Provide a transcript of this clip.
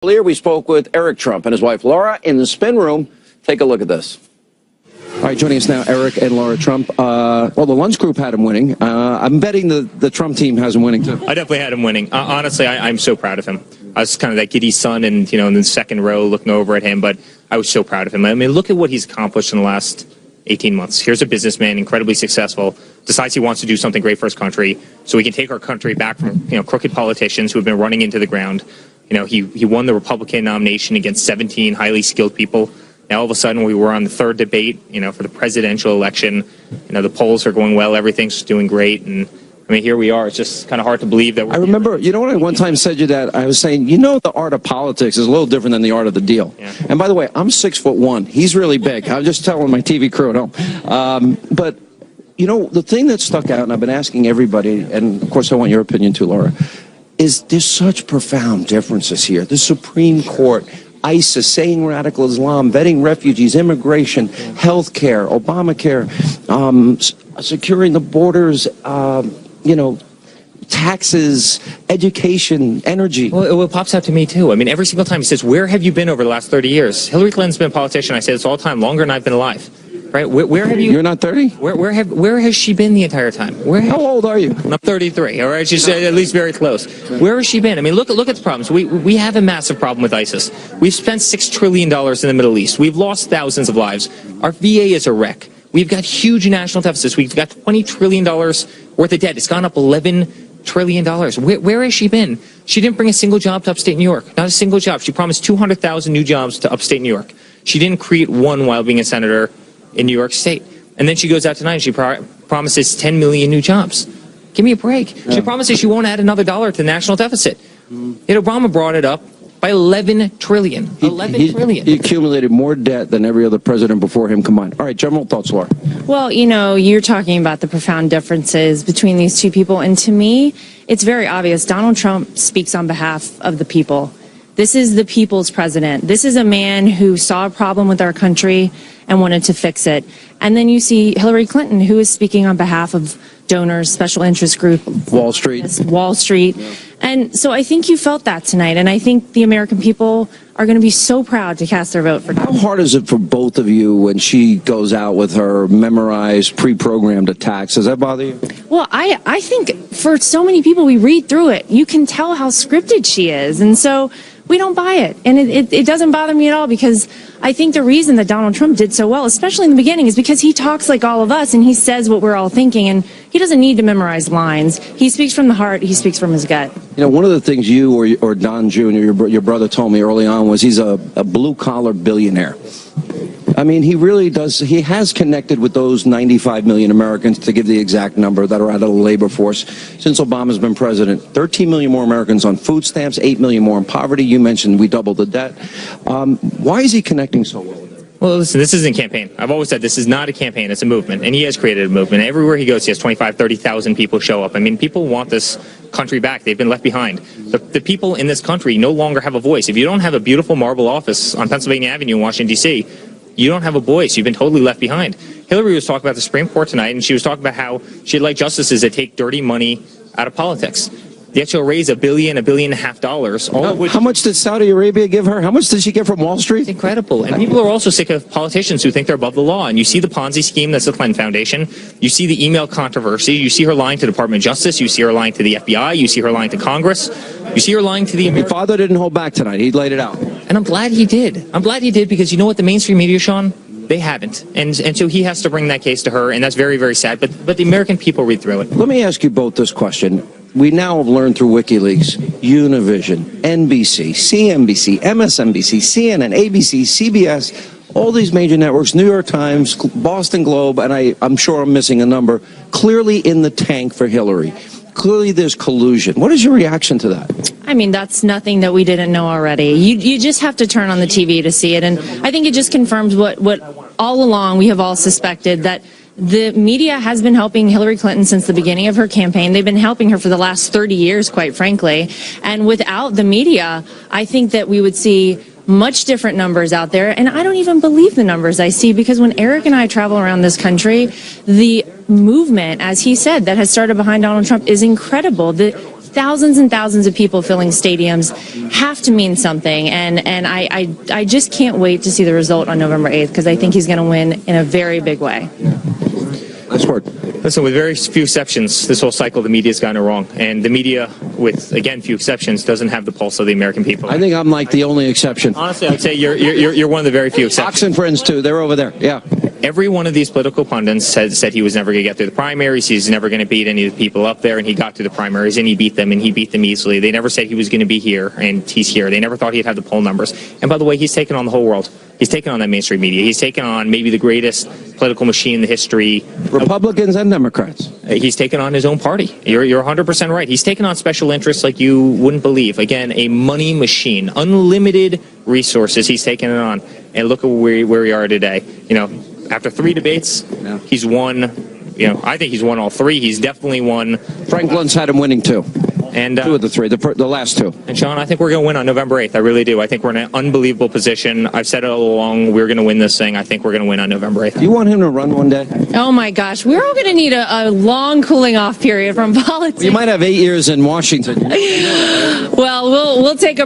Earlier, we spoke with Eric Trump and his wife Laura in the spin room. Take a look at this. All right, joining us now, Eric and Laura Trump. Well, the lunch group had him winning. I'm betting the Trump team has him winning, too. I definitely had him winning. Honestly, I'm so proud of him. I was kind of that giddy son and, in the second row looking over at him, but I was so proud of him. I mean, look at what he's accomplished in the last 18 months. Here's a businessman, incredibly successful, decides he wants to do something great for his country so we can take our country back from, crooked politicians who have been running into the ground. He won the Republican nomination against 17 highly skilled people. Now, all of a sudden, we were on the third debate, for the presidential election. The polls are going well. Everything's doing great. And, here we are. It's just kind of hard to believe that we're... I remember, what I one time said to you that I was saying, the art of politics is a little different than the art of the deal. Yeah. And by the way, I'm 6'1". He's really big. I'm just telling my TV crew at home. But, the thing that stuck out, and I've been asking everybody, and of course I want your opinion too, Laura, is there's such profound differences here. The Supreme Court... ISIS, saying radical Islam, vetting refugees, immigration, health care, Obamacare, securing the borders, taxes, education, energy. Well, it pops out to me, too. Every single time he says, where have you been over the last 30 years? Hillary Clinton's been a politician. I say this all the time, longer than I've been alive. Right? Where have you... You're not 30? Where has she been the entire time? How old are you? I'm 33, all right? She's at least very close. Where has she been? Look at the problems. We have a massive problem with ISIS. We've spent $6 trillion in the Middle East. We've lost thousands of lives. Our VA is a wreck. We've got huge national deficits. We've got $20 trillion worth of debt. It's gone up $11 trillion. Where has she been? She didn't bring a single job to upstate New York. Not a single job. She promised 200,000 new jobs to upstate New York. She didn't create one while being a senator in New York State. And then she goes out tonight and she promises 10 million new jobs. Give me a break. Yeah. She promises she won't add another dollar to the national deficit. Yet Obama brought it up by 11 trillion. He accumulated more debt than every other president before him combined. All right, general thoughts, Laura. Well, you're talking about the profound differences between these two people. And to me, it's very obvious. Donald Trump speaks on behalf of the people. This is the people's president. This is a man who saw a problem with our country and wanted to fix it. And then you see Hillary Clinton, who is speaking on behalf of donors, special interest group, Wall Street. Yeah. And so I think you felt that tonight. And I think the American people are going to be so proud to cast their vote for Donald. How hard is it for both of you when she goes out with her memorized, pre-programmed attacks? Does that bother you? Well, I think for so many people, we read through it. You can tell how scripted she is. And so we don't buy it. And it doesn't bother me at all, because I think the reason that Donald Trump did so well, especially in the beginning, is because he talks like all of us and he says what we're all thinking, and he doesn't need to memorize lines. He speaks from the heart. He speaks from his gut. One of the things you or Don Jr., your brother, told me early on was he's a blue-collar billionaire. He really does. He has connected with those 95 million Americans, to give the exact number, that are out of the labor force since Obama's been president. 13 million more Americans on food stamps, 8 million more in poverty. You mentioned we doubled the debt. Why is he connecting so well? Well, listen, this isn't a campaign. I've always said this is not a campaign. It's a movement. And he has created a movement. Everywhere he goes, he has 25, 30,000 people show up. People want this country back. They've been left behind. The people in this country no longer have a voice. If you don't have a beautiful marble office on Pennsylvania Avenue in Washington, D.C., you don't have a voice. You've been totally left behind. Hillary was talking about the Supreme Court tonight, and she was talking about how she'd like justices that take dirty money out of politics. Yet she'll raise $1 billion, $1.5 billion, all of which... How much did Saudi Arabia give her? How much did she get from Wall Street? It's incredible. And people are also sick of politicians who think they're above the law. And you see the Ponzi scheme that's the Clinton Foundation. You see the email controversy. You see her lying to the Department of Justice. You see her lying to the FBI. You see her lying to Congress. You see her lying to the... Your father didn't hold back tonight. He laid it out. And I'm glad he did. I'm glad he did, because you know what? The mainstream media, Sean, they haven't. And so he has to bring that case to her, and that's very, very sad. But the American people read through it. Let me ask you both this question. We now have learned through WikiLeaks, Univision, NBC, CNBC, MSNBC, CNN, ABC, CBS, all these major networks, New York Times, Boston Globe, and I'm sure I'm missing a number, clearly in the tank for Hillary. Clearly there's collusion. What is your reaction to that? That's nothing that we didn't know already. You just have to turn on the TV to see it. And I think it just confirms what all along we have all suspected, that the media has been helping Hillary Clinton since the beginning of her campaign. They've been helping her for the last 30 years, quite frankly. And without the media, I think that we would see much different numbers out there. And I don't even believe the numbers I see, because when Eric and I travel around this country, the movement, as he said, that has started behind Donald Trump is incredible. thousands and thousands of people filling stadiums have to mean something. And I just can't wait to see the result on November 8th, because I think he's going to win in a very big way. Last word. Listen, with very few exceptions, this whole cycle, the media's gotten it wrong. And the media, with, again, few exceptions, doesn't have the pulse of the American people. I think I'm like the only exception. Honestly, I'd say you're one of the very few exceptions. Fox and Friends, too. They're over there. Yeah. Every one of these political pundits said he was never going to get through the primaries. He's never going to beat any of the people up there, and he got through the primaries, and he beat them easily. They never said he was going to be here, and he's here. They never thought he'd have the poll numbers. And by the way, he's taken on the whole world. He's taken on that mainstream media. He's taken on maybe the greatest political machine in the history. Republicans and Democrats. He's taken on his own party. You're 100% right. He's taken on special interests like you wouldn't believe. Again, a money machine, unlimited resources. He's taken it on. And look at where we are today. You know, after 3 debates, he's won. You know, I think he's won all 3. He's definitely won. Franklin's had him winning 2. And 2 of the 3, the last 2. And Sean, I think we're going to win on November 8th. I really do. I think we're in an unbelievable position. I've said it all along. We're going to win this thing. I think we're going to win on November 8th. Do you want him to run one day? Oh my gosh, we're all going to need a long cooling off period from politics. You might have 8 years in Washington. Well, we'll take a